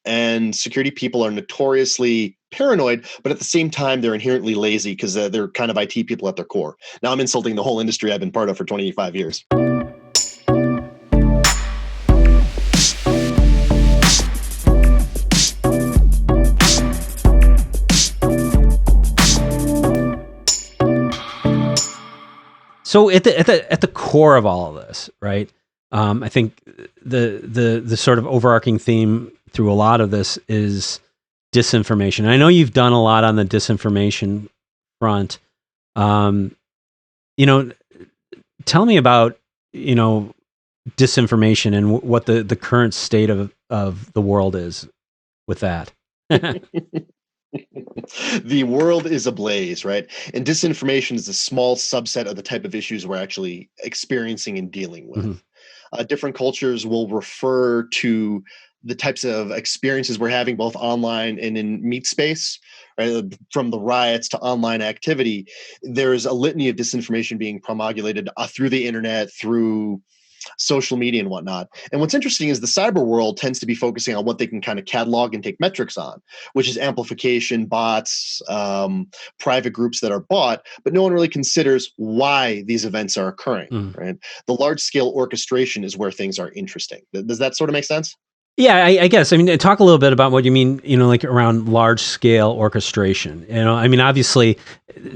And security people are notoriously paranoid, but at the same time, they're inherently lazy because they're kind of IT people at their core. Now I'm insulting the whole industry I've been part of for 25 years. So at the core of all of this, right? I think the sort of overarching theme through a lot of this is disinformation. And I know you've done a lot on the disinformation front. Tell me about disinformation and what the current state of the world is with that. The world is ablaze, right? And disinformation is a small subset of the type of issues we're actually experiencing and dealing with. Mm-hmm. Different cultures will refer to the types of experiences we're having both online and in meet space, right? From the riots to online activity, there's a litany of disinformation being promulgated through the internet, through social media and whatnot. And what's interesting is the cyber world tends to be focusing on what they can kind of catalog and take metrics on, which is amplification, bots, private groups that are bought, but no one really considers why these events are occurring, right? The large scale orchestration is where things are interesting. Does that sort of make sense? Yeah, I guess. I mean, talk a little bit about what you mean, like around large scale orchestration. I mean, obviously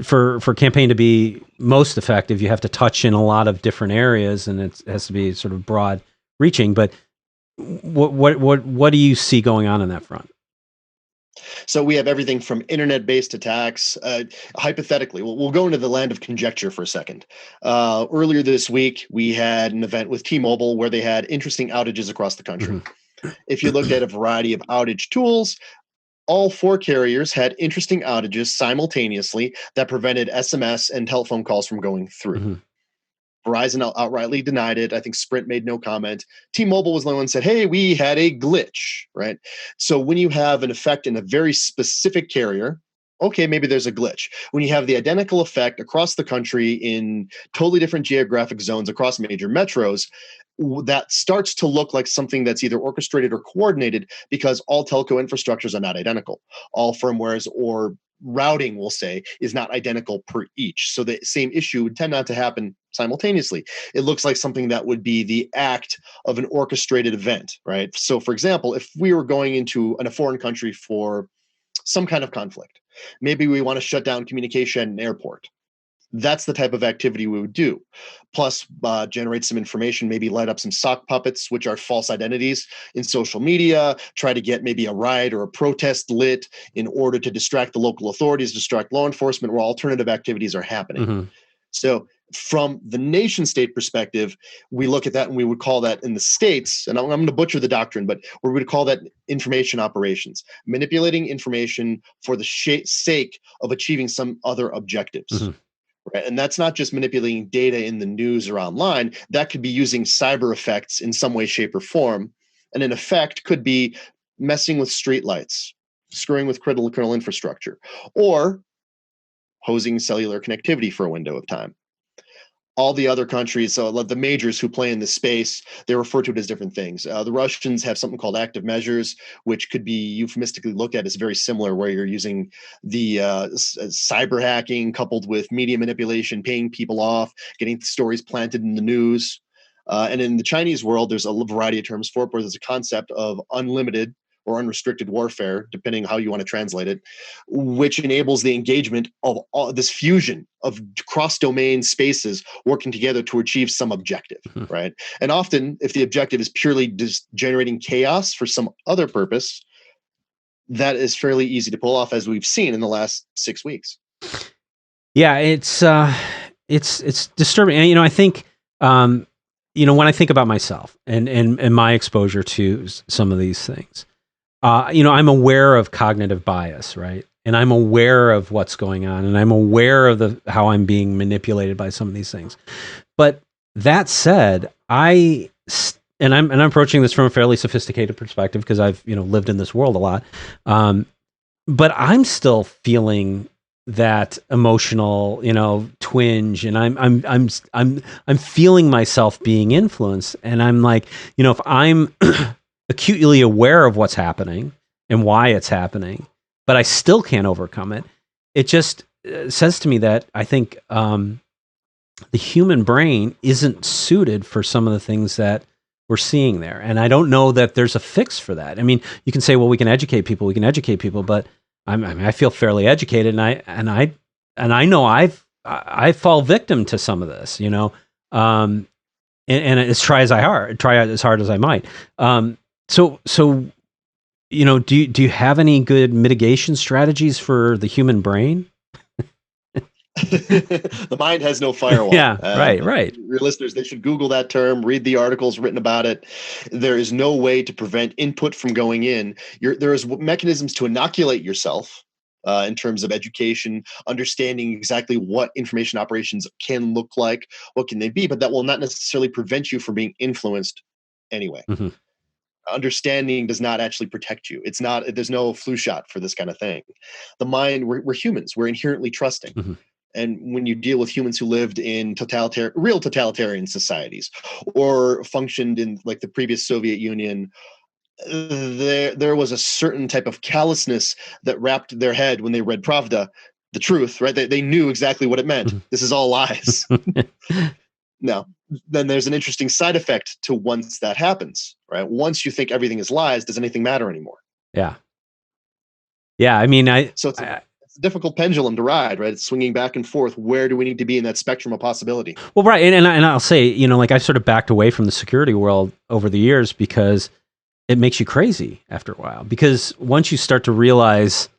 for campaign to be most effective, you have to touch in a lot of different areas and it has to be sort of broad reaching, but what do you see going on that front? So we have everything from internet-based attacks. Hypothetically, we'll go into the land of conjecture for a second. Earlier this week, we had an event with T-Mobile where they had interesting outages across the country. Mm-hmm. If you looked at a variety of outage tools, all 4 carriers had interesting outages simultaneously that prevented SMS and telephone calls from going through. Mm-hmm. Verizon outrightly denied it. I think Sprint made no comment. T-Mobile was the one that said, hey, we had a glitch, right? So when you have an effect in a very specific carrier, okay, maybe there's a glitch. When you have the identical effect across the country in totally different geographic zones across major metros, that starts to look like something that's either orchestrated or coordinated because all telco infrastructures are not identical. All firmwares or routing, we'll say, is not identical per each. So the same issue would tend not to happen simultaneously. It looks like something that would be the act of an orchestrated event, right? So for example, if we were going into a foreign country for some kind of conflict, maybe we want to shut down communication at an airport. That's the type of activity we would do. Plus, generate some information, maybe light up some sock puppets, which are false identities in social media, try to get maybe a riot or a protest lit in order to distract the local authorities, distract law enforcement, where alternative activities are happening. Mm-hmm. So from the nation state perspective, we look at that and we would call that in the States, and I'm going to butcher the doctrine, but we would call that information operations, manipulating information for the sake of achieving some other objectives. Mm-hmm. Right. And that's not just manipulating data in the news or online. That could be using cyber effects in some way, shape, or form. And an effect could be messing with streetlights, screwing with critical infrastructure, or hosing cellular connectivity for a window of time. All the other countries, so the majors who play in this space, they refer to it as different things. The Russians have something called active measures, which could be euphemistically looked at as very similar, where you're using the cyber hacking coupled with media manipulation, paying people off, getting stories planted in the news. And in the Chinese world, there's a variety of terms for it, where there's a concept of unlimited or unrestricted warfare, depending how you want to translate it, which enables the engagement of all this fusion of cross-domain spaces working together to achieve some objective, mm-hmm. right? And often, if the objective is purely just generating chaos for some other purpose, that is fairly easy to pull off, as we've seen in the last 6 weeks. Yeah, it's disturbing. And, I think, when I think about myself and my exposure to some of these things, I'm aware of cognitive bias, right? And I'm aware of what's going on, and I'm aware of how I'm being manipulated by some of these things. But that said, I'm approaching this from a fairly sophisticated perspective because I've lived in this world a lot. But I'm still feeling that emotional, twinge, and I'm feeling myself being influenced, and I'm like, if I'm acutely aware of what's happening, and why it's happening, but I still can't overcome it. It just says to me that I think the human brain isn't suited for some of the things that we're seeing there. And I don't know that there's a fix for that. I mean, you can say, well, we can educate people, but I feel fairly educated, and I know I fall victim to some of this, and it's try as hard as I might. So do you have any good mitigation strategies for the human brain? The mind has no firewall. Yeah, right. Your listeners, they should Google that term, read the articles written about it. There is no way to prevent input from going in. There is mechanisms to inoculate yourself in terms of education, understanding exactly what information operations can look like, what can they be, but that will not necessarily prevent you from being influenced anyway. Mm-hmm. Understanding does not actually protect you. There's no flu shot for this kind of thing. The mind, we're humans, we're inherently trusting. Mm-hmm. And when you deal with humans who lived in real totalitarian societies or functioned in like the previous Soviet Union, there was a certain type of callousness that wrapped their head when they read Pravda, the truth, right? They knew exactly what it meant. Mm-hmm. This is all lies. Now, then there's an interesting side effect to once that happens, right? Once you think everything is lies, does anything matter anymore? Yeah. Yeah. I mean, it's a difficult pendulum to ride, right? It's swinging back and forth. Where do we need to be in that spectrum of possibility? Well, right. And I'll say, like I sort of backed away from the security world over the years because it makes you crazy after a while. Because once you start to realize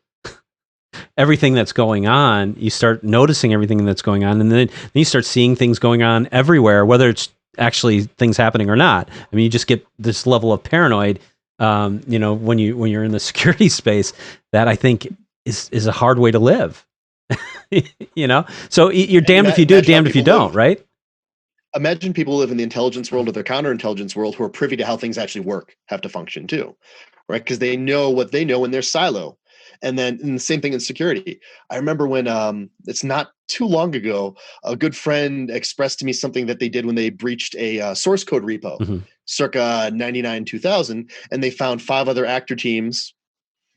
everything that's going on, you start noticing everything that's going on, and then you start seeing things going on everywhere, whether it's actually things happening or not. I mean, you just get this level of paranoid, when you're in the security space, that I think is a hard way to live. So you're damned if you do, damned if you don't, right? Imagine people live in the intelligence world or the counterintelligence world who are privy to how things actually work, have to function too, right? Because they know what they know in their silo. And the same thing in security. I remember when it's not too long ago, a good friend expressed to me something that they did when they breached a source code repo, Mm-hmm. circa 99, 2000, and they found 5 other actor teams.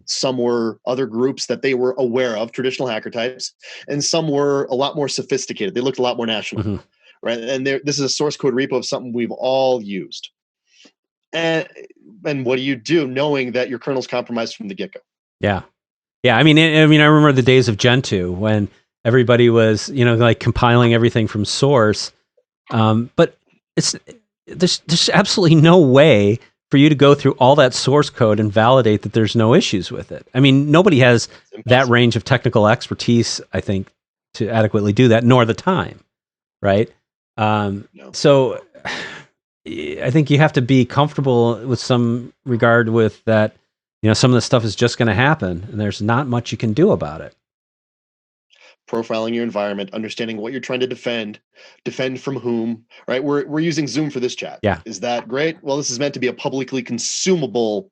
Some were other groups that they were aware of, traditional hacker types, and some were a lot more sophisticated. They looked a lot more national, mm-hmm. right? And this is a source code repo of something we've all used. And what do you do knowing that your kernel's compromised from the get-go? Yeah. Yeah, I mean, I remember the days of Gentoo when everybody was, like compiling everything from source. But there's absolutely no way for you to go through all that source code and validate that there's no issues with it. I mean, nobody has that range of technical expertise, I think, to adequately do that, nor the time, right? No. So I think you have to be comfortable with some regard with that. Some of the stuff is just going to happen, and there's not much you can do about it. Profiling your environment, understanding what you're trying to defend from whom, right? We're using Zoom for this chat. Yeah. Is that great? Well, this is meant to be a publicly consumable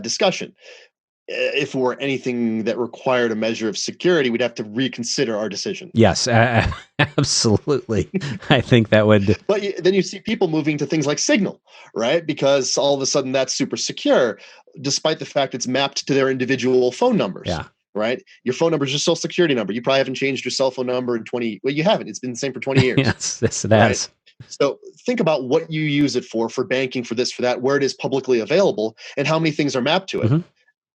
discussion. If it were anything that required a measure of security, we'd have to reconsider our decision. Yes, absolutely. I think that would. But then you see people moving to things like Signal, right? Because all of a sudden that's super secure, despite the fact it's mapped to their individual phone numbers. Yeah. Right? Your phone number is your social security number. You probably haven't changed your cell phone number in 20. Well, you haven't. It's been the same for 20 years. Yes, it has. So think about what you use it for banking, for this, for that, where it is publicly available, and how many things are mapped to it. Mm-hmm.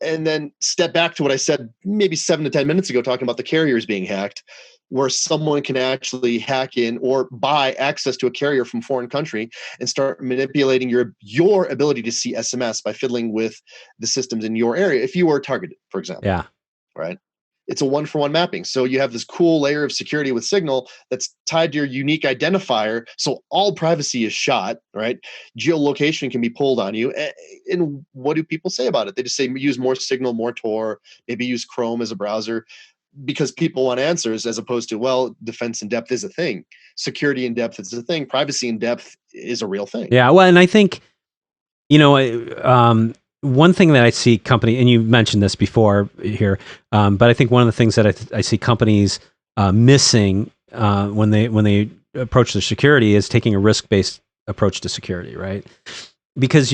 And then step back to what I said maybe 7 to 10 minutes ago, talking about the carriers being hacked, where someone can actually hack in or buy access to a carrier from a foreign country and start manipulating your ability to see SMS by fiddling with the systems in your area if you were targeted, for example. Yeah. Right? It's a 1-for-1 mapping. So you have this cool layer of security with Signal that's tied to your unique identifier. So all privacy is shot, right? Geolocation can be pulled on you. And what do people say about it? They just say use more Signal, more Tor, maybe use Chrome as a browser, because people want answers, as opposed to, well, defense in depth is a thing. Security in depth is a thing. Privacy in depth is a real thing. Yeah. Well, and I think, one thing that I see company, and you mentioned this before here, but I think one of the things that I see companies missing when they approach their security is taking a risk-based approach to security, right? because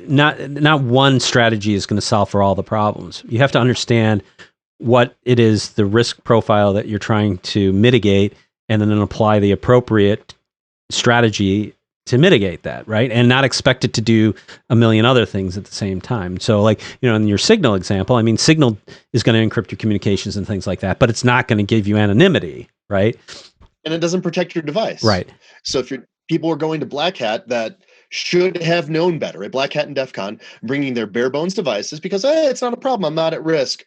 not one strategy is going to solve for all the problems. You have to understand what it is, the risk profile that you're trying to mitigate, and then apply the appropriate strategy to mitigate that, right? And not expect it to do a million other things at the same time. So like, in your Signal example, I mean, Signal is going to encrypt your communications and things like that, but it's not going to give you anonymity, right? And it doesn't protect your device. Right. So if people are going to Black Hat that should have known better, right? Black Hat and DEF CON bringing their bare bones devices because, hey, it's not a problem, I'm not at risk.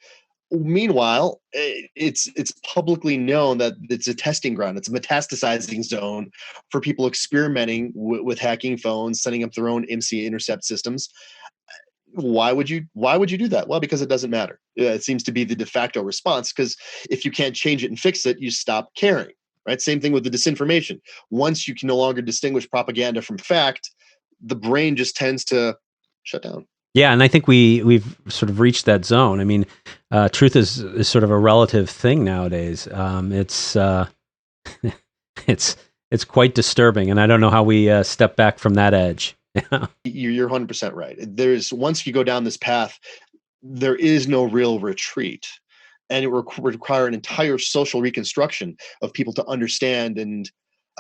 Meanwhile, it's publicly known that it's a testing ground. It's a metastasizing zone for people experimenting with hacking phones, setting up their own IMSI intercept systems. Why would you do that? Well, because it doesn't matter. It seems to be the de facto response, because if you can't change it and fix it, you stop caring, right? Same thing with the disinformation. Once you can no longer distinguish propaganda from fact, the brain just tends to shut down. Yeah, and I think we've sort of reached that zone. I mean, truth is sort of a relative thing nowadays. It's it's quite disturbing, and I don't know how we step back from that edge. You're 100% right. Once you go down this path, there is no real retreat, and it would require an entire social reconstruction of people to understand and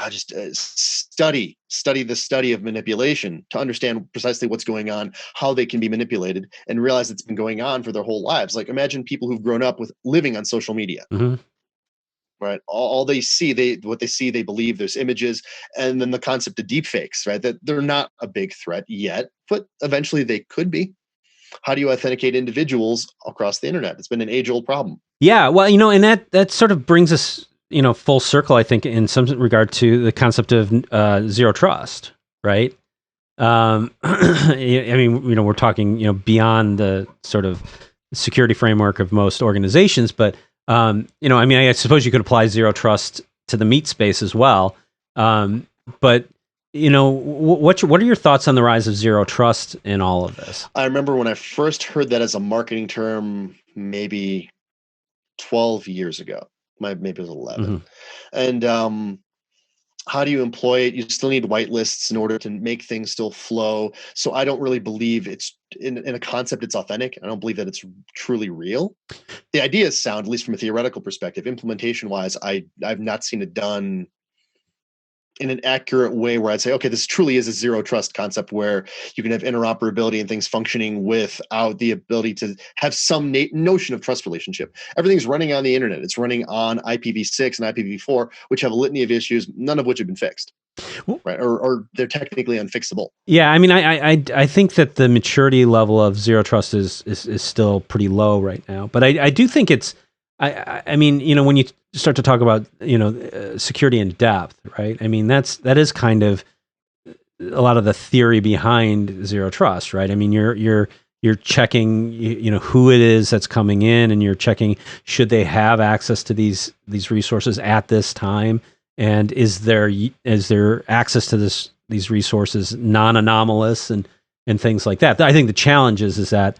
just study the study of manipulation to understand precisely what's going on, how they can be manipulated, and realize it's been going on for their whole lives. Like, imagine people who've grown up with living on social media. Mm-hmm. Right. All they see, they believe. There's images, and then the concept of deepfakes, right? That they're not a big threat yet, but eventually they could be. How do you authenticate individuals across the internet? It's been an age-old problem. Yeah, well, and that sort of brings us, full circle, I think, in some regard to the concept of zero trust, right? I mean, we're talking, beyond the sort of security framework of most organizations, but I mean, I suppose you could apply zero trust to the meat space as well. But what are your thoughts on the rise of zero trust in all of this? I remember when I first heard that as a marketing term, maybe 12 years ago. Maybe it was 11. Mm-hmm. And how do you employ it? You still need whitelists in order to make things still flow. So I don't really believe it's in a concept it's authentic. I don't believe that it's truly real. The ideas sound, at least from a theoretical perspective. Implementation wise, I've not seen it done in an accurate way where I'd say, okay, this truly is a zero trust concept where you can have interoperability and things functioning without the ability to have some notion of trust relationship. Everything's running on the internet. It's running on IPv6 and IPv4, which have a litany of issues, none of which have been fixed, right? Or they're technically unfixable. Yeah, I mean, I think that the maturity level of zero trust is still pretty low right now, but I do think it's, I mean, when you start to talk about, security in depth, right? I mean, that is kind of a lot of the theory behind zero trust, right? I mean, you're checking, who it is that's coming in, and you're checking, should they have access to these resources at this time, and is there access to these resources non-anomalous and things like that. I think the challenge is that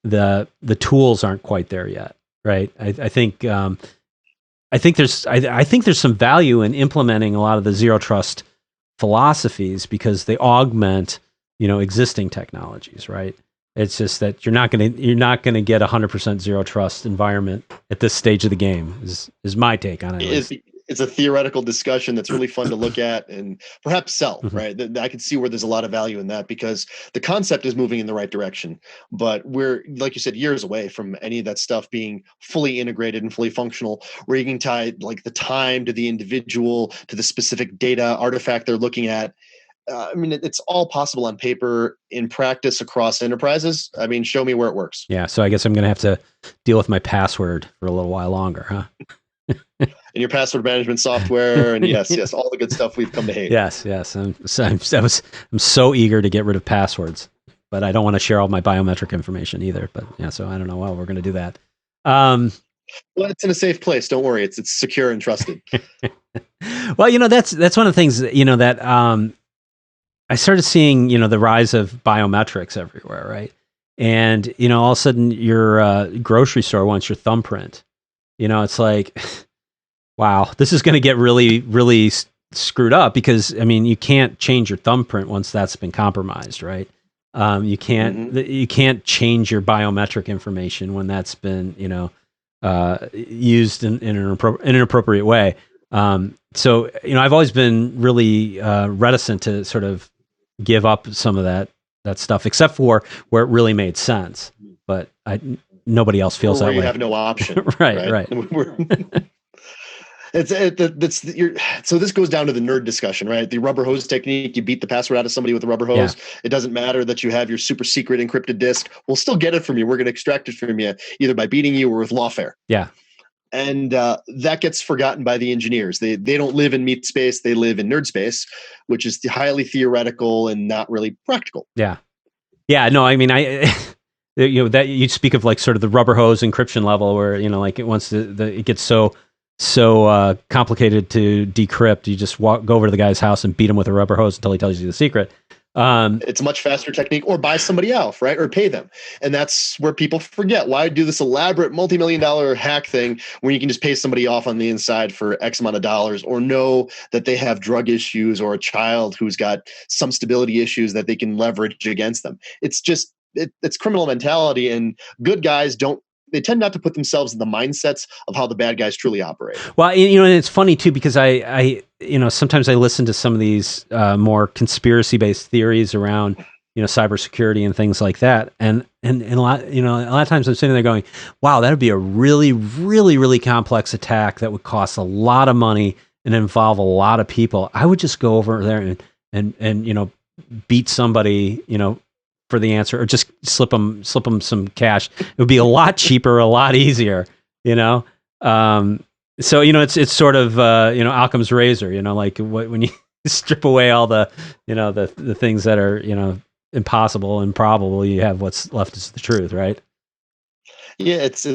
the tools aren't quite there yet. Right. I think there's some value in implementing a lot of the zero trust philosophies because they augment, existing technologies. Right. It's just that you're not going to get 100% zero trust environment at this stage of the game. Is my take on it. It's a theoretical discussion that's really fun to look at and perhaps sell, Mm-hmm. right? I can see where there's a lot of value in that because the concept is moving in the right direction, but we're, like you said, years away from any of that stuff being fully integrated and fully functional, where you can tie like the time to the individual, to the specific data artifact they're looking at. I mean, it's all possible on paper. In practice across enterprises, I mean, show me where it works. Yeah, so I guess I'm going to have to deal with my password for a little while longer, huh? And your password management software, and yes, all the good stuff we've come to hate. Yes. I'm so eager to get rid of passwords, but I don't want to share all my biometric information either. But yeah, so I don't know how we're going to do that. Well, it's in a safe place. Don't worry, it's secure and trusted. Well, that's one of the things that I started seeing. The rise of biometrics everywhere, right? And all of a sudden, your grocery store wants your thumbprint. It's like, wow, this is going to get really, really screwed up because I mean you can't change your thumbprint once that's been compromised, right? You can't you can't change your biometric information when that's been used in an appropriate way. So I've always been really reticent to sort of give up some of that stuff, except for where it really made sense. But nobody else feels that way. You have no option, right. So this goes down to the nerd discussion, right? The rubber hose technique. You beat the password out of somebody with a rubber hose. Yeah. It doesn't matter that you have your super secret encrypted disk. We'll still get it from you. We're going to extract it from you either by beating you or with lawfare. Yeah. And that gets forgotten by the engineers. They don't live in meat space. They live in nerd space, which is highly theoretical and not really practical. Yeah. Yeah. No, I mean, that you speak of like sort of the rubber hose encryption level where, like once it gets so complicated to decrypt, you just go over to the guy's house and beat him with a rubber hose until he tells you the secret. It's a much faster technique, or buy somebody else, right? Or pay them. And that's where people forget. Why do this elaborate multi-million-dollar hack thing when you can just pay somebody off on the inside for X amount of dollars, or know that they have drug issues or a child who's got some stability issues that they can leverage against them? It's just, it's criminal mentality, and good guys they tend not to put themselves in the mindsets of how the bad guys truly operate. Well, and it's funny too, because I sometimes I listen to some of these more conspiracy-based theories around, cybersecurity and things like that. And a lot of times I'm sitting there going, wow, that'd be a really, really, really complex attack that would cost a lot of money and involve a lot of people. I would just go over there and beat somebody, for the answer, or just slip them some cash. It would be a lot cheaper, a lot easier, So, it's sort of, Occam's razor, like when you strip away all the, the things that are, impossible and improbable, you have what's left is the truth, right? Yeah, it's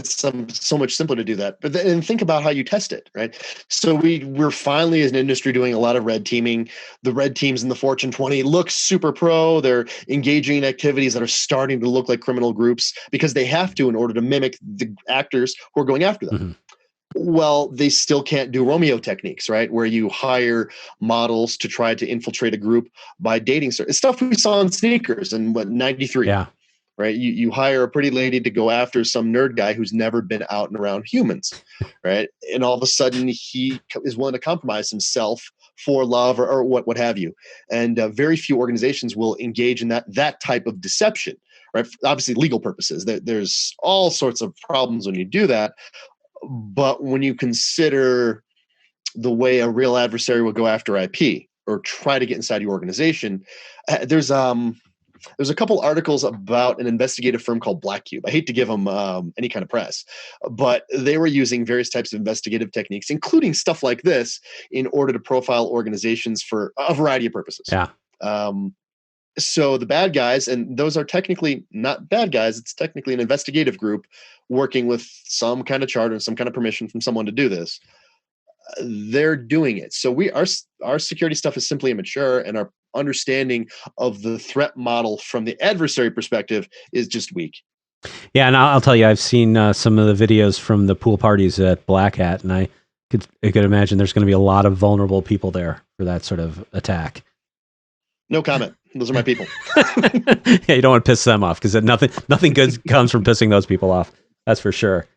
so much simpler to do that. But then think about how you test it, right? So we're finally, as an industry, doing a lot of red teaming. The red teams in the Fortune 20 look super pro. They're engaging in activities that are starting to look like criminal groups because they have to in order to mimic the actors who are going after them. Mm-hmm. Well, they still can't do Romeo techniques, right? Where you hire models to try to infiltrate a group by dating. It's stuff we saw in sneakers in 93. Yeah. Right. You hire a pretty lady to go after some nerd guy who's never been out and around humans. Right. And all of a sudden he is willing to compromise himself for love or what have you. And very few organizations will engage in that type of deception. Right. Obviously, legal purposes. There's all sorts of problems when you do that. But when you consider the way a real adversary will go after IP or try to get inside your organization, there's a couple articles about an investigative firm called Black Cube. I hate to give them any kind of press, but they were using various types of investigative techniques, including stuff like this, in order to profile organizations for a variety of purposes. Yeah. So the bad guys, and those are technically not bad guys, it's technically an investigative group working with some kind of charter and some kind of permission from someone to do this. They're doing it. So our security stuff is simply immature, and our understanding of the threat model from the adversary perspective is just weak. Yeah, and I'll tell you, I've seen some of the videos from the pool parties at Black Hat, and I could imagine there's going to be a lot of vulnerable people there for that sort of attack. No comment. Those are my people. Yeah, you don't want to piss them off because nothing good comes from pissing those people off. That's for sure.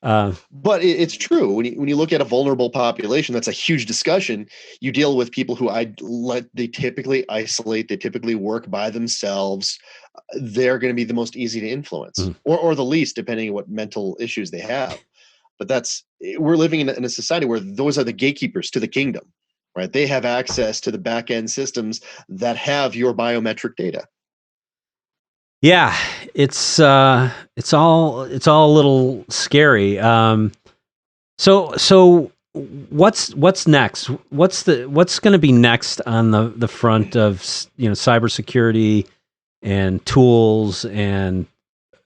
But it's true. When you look at a vulnerable population, that's a huge discussion. You deal with people who they typically isolate. They typically work by themselves. They're going to be the most easy to influence, or the least, depending on what mental issues they have. But we're living in a society where those are the gatekeepers to the kingdom, right? They have access to the back end systems that have your biometric data. Yeah, it's all a little scary. So what's next? What's going to be next on the front of cybersecurity and tools and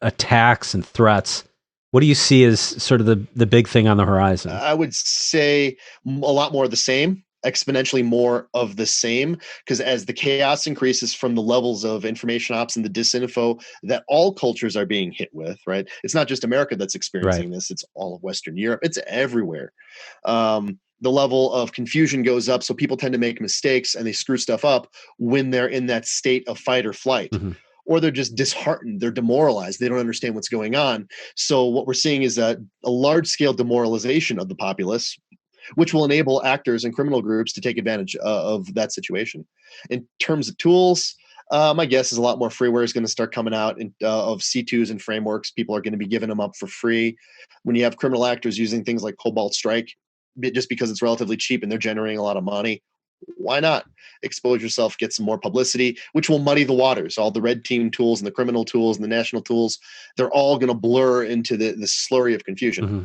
attacks and threats? What do you see as sort of the big thing on the horizon? I would say a lot more of the same. Exponentially more of the same, because as the chaos increases from the levels of information ops and the disinfo that all cultures are being hit with, right? It's not just America that's experiencing this. It's all of Western Europe. It's everywhere. the level of confusion goes up. So people tend to make mistakes and they screw stuff up when they're in that state of fight or flight. Mm-hmm. Or they're just disheartened, they're demoralized, they don't understand what's going on. So what we're seeing is a large-scale demoralization of the populace, which will enable actors and criminal groups to take advantage of that situation. In terms of tools, my guess is a lot more freeware is going to start coming out of C2s and frameworks. People are going to be giving them up for free. When you have criminal actors using things like Cobalt Strike, just because it's relatively cheap and they're generating a lot of money, why not expose yourself, get some more publicity, which will muddy the waters. All the red team tools and the criminal tools and the national tools, they're all going to blur into the slurry of confusion. Mm-hmm.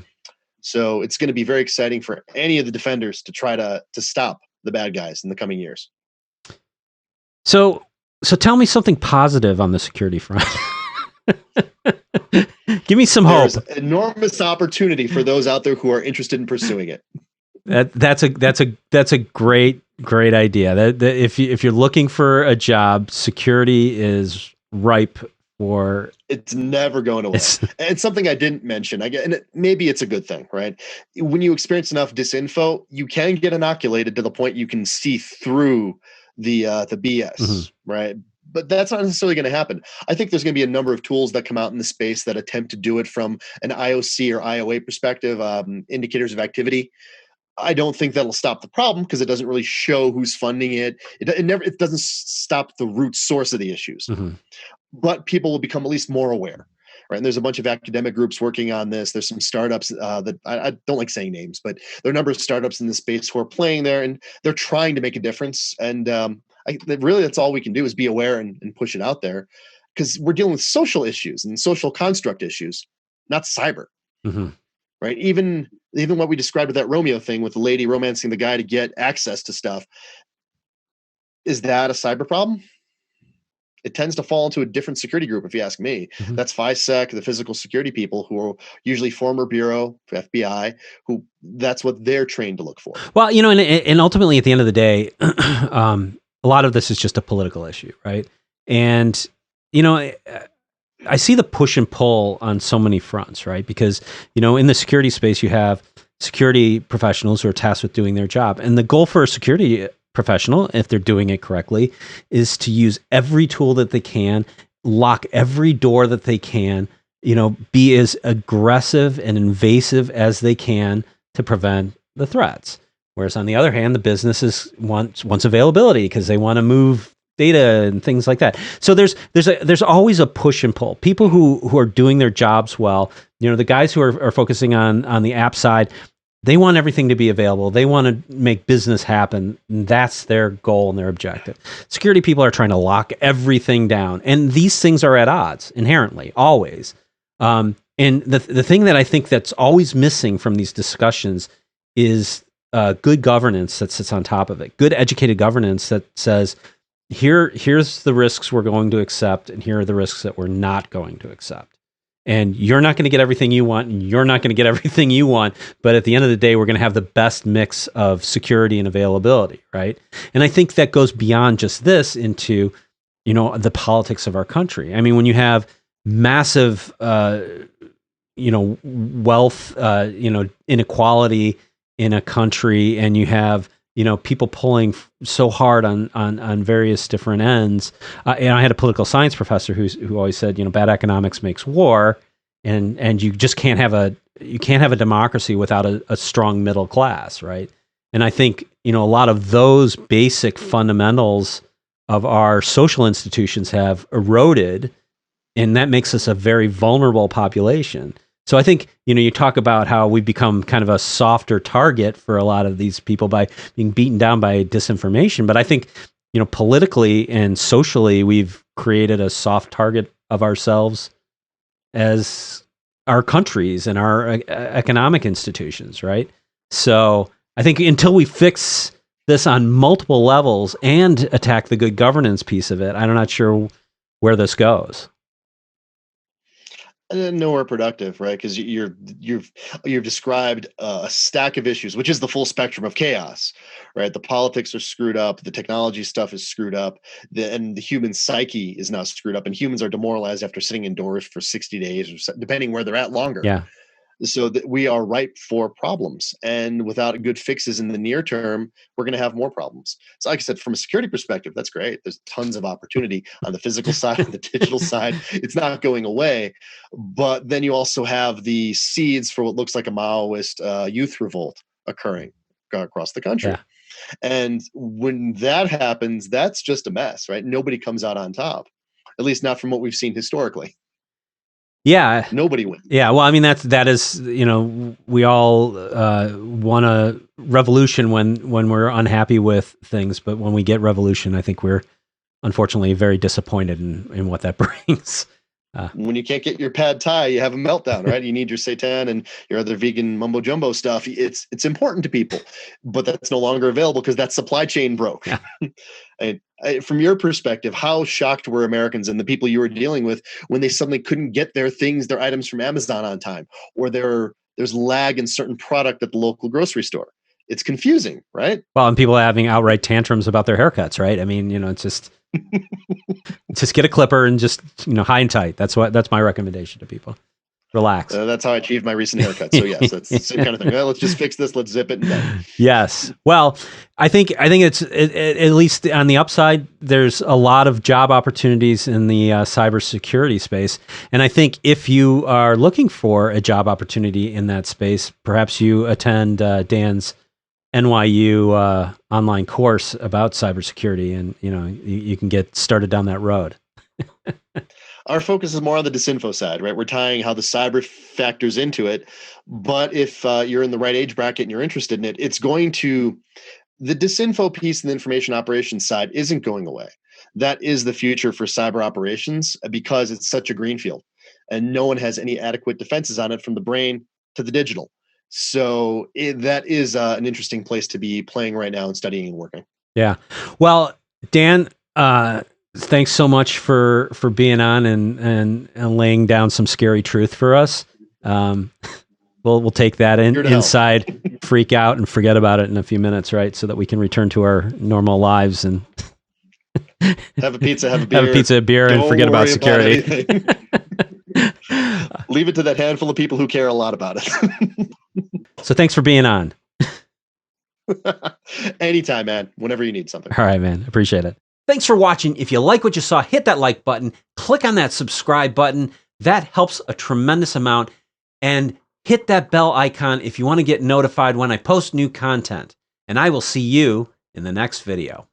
So it's going to be very exciting for any of the defenders to try to stop the bad guys in the coming years. So tell me something positive on the security front. Give me some hope. There's enormous opportunity for those out there who are interested in pursuing it. That's a great idea. That if you're looking for a job, security is ripe for. It's never going away. And something I didn't mention, and maybe it's a good thing, right? When you experience enough disinfo, you can get inoculated to the point you can see through the BS, mm-hmm. right? But that's not necessarily going to happen. I think there's going to be a number of tools that come out in the space that attempt to do it from an IOC or IOA perspective, indicators of activity. I don't think that'll stop the problem because it doesn't really show who's funding it. It doesn't stop the root source of the issues. Mm-hmm. But people will become at least more aware, right? And there's a bunch of academic groups working on this. There's some startups that I don't like saying names, but there are a number of startups in this space who are playing there, and they're trying to make a difference. And really, that's all we can do is be aware and push it out there, because we're dealing with social issues and social construct issues, not cyber. Mm-hmm. Right? Even what we described with that Romeo thing with the lady romancing the guy to get access to stuff, is that a cyber problem? It tends to fall into a different security group, if you ask me. Mm-hmm. That's FISEC, the physical security people, who are usually former Bureau, FBI, who that's what they're trained to look for. Well, and ultimately at the end of the day, a lot of this is just a political issue, right? And, I see the push and pull on so many fronts, right? Because, in the security space, you have security professionals who are tasked with doing their job. And the goal for a security professional, if they're doing it correctly, is to use every tool that they can, lock every door that they can, be as aggressive and invasive as they can to prevent the threats. Whereas on the other hand, the businesses wants availability because they want to move data and things like that. So there's always a push and pull. People who are doing their jobs well, the guys who are focusing on the app side, they want everything to be available. They want to make business happen. And that's their goal and their objective. Security people are trying to lock everything down. And these things are at odds inherently, always. And the thing that I think that's always missing from these discussions is good governance that sits on top of it. Good educated governance that says, here's the risks we're going to accept, and here are the risks that we're not going to accept. And you're not going to get everything you want, and you're not going to get everything you want. But at the end of the day, we're going to have the best mix of security and availability, right? And I think that goes beyond just this into, the politics of our country. I mean, when you have massive, wealth, inequality in a country, and you have people pulling so hard on various different ends. And I had a political science professor who always said, bad economics makes war, and you just can't have a democracy without a strong middle class, right? And I think a lot of those basic fundamentals of our social institutions have eroded, and that makes us a very vulnerable population. So I think, you talk about how we've become kind of a softer target for a lot of these people by being beaten down by disinformation. But I think, politically and socially, we've created a soft target of ourselves as our countries and our economic institutions, right? So I think until we fix this on multiple levels and attack the good governance piece of it, I'm not sure where this goes. Nowhere productive, right? Because you've described a stack of issues, which is the full spectrum of chaos, right? The politics are screwed up, the technology stuff is screwed up, and the human psyche is now screwed up, and humans are demoralized after sitting indoors for 60 days, or depending where they're at, longer. Yeah. so that we are ripe for problems. And without good fixes in the near term, we're going to have more problems. So, like I said, from a security perspective, that's great. There's tons of opportunity on the physical side, on the digital side. It's not going away. But then you also have the seeds for what looks like a Maoist youth revolt occurring across the country. Yeah. And when that happens, that's just a mess, right? Nobody comes out on top, at least not from what we've seen historically. Yeah. Nobody wins. Yeah. Well, I mean, that is, we all want a revolution when we're unhappy with things. But when we get revolution, I think we're unfortunately very disappointed in what that brings. When you can't get your pad thai, you have a meltdown, right? You need your seitan and your other vegan mumbo jumbo stuff. It's important to people, but that's no longer available because that supply chain broke. Yeah. From your perspective, how shocked were Americans and the people you were dealing with when they suddenly couldn't get their items from Amazon on time, or there's lag in certain product at the local grocery store? It's confusing, right? Well, and people having outright tantrums about their haircuts, right? I mean, it's just just get a clipper and just high and tight. That's my recommendation to people. Relax. That's how I achieved my recent haircut. So yes, that's the same kind of thing. Well, let's just fix this. Let's zip it and done. Yes. Well, I think it's at least on the upside, there's a lot of job opportunities in the cybersecurity space. And I think if you are looking for a job opportunity in that space, perhaps you attend Dan's NYU online course about cybersecurity, and you can get started down that road. Our focus is more on the disinfo side, right? We're tying how the cyber factors into it. But if you're in the right age bracket and you're interested in it, the disinfo piece and the information operations side isn't going away. That is the future for cyber operations because it's such a greenfield and no one has any adequate defenses on it, from the brain to the digital. So that is an interesting place to be playing right now and studying and working. Yeah. Well, Dan, thanks so much for being on and laying down some scary truth for us. We'll take that inside, freak out, and forget about it in a few minutes, right? So that we can return to our normal lives and have a pizza, a beer, and forget about security. Leave it to that handful of people who care a lot about it. So thanks for being on. Anytime, man. Whenever you need something. All right, man. Appreciate it. Thanks for watching. If you like what you saw, hit that like button, click on that subscribe button. That helps a tremendous amount. And hit that bell icon if you want to get notified when I post new content. And I will see you in the next video.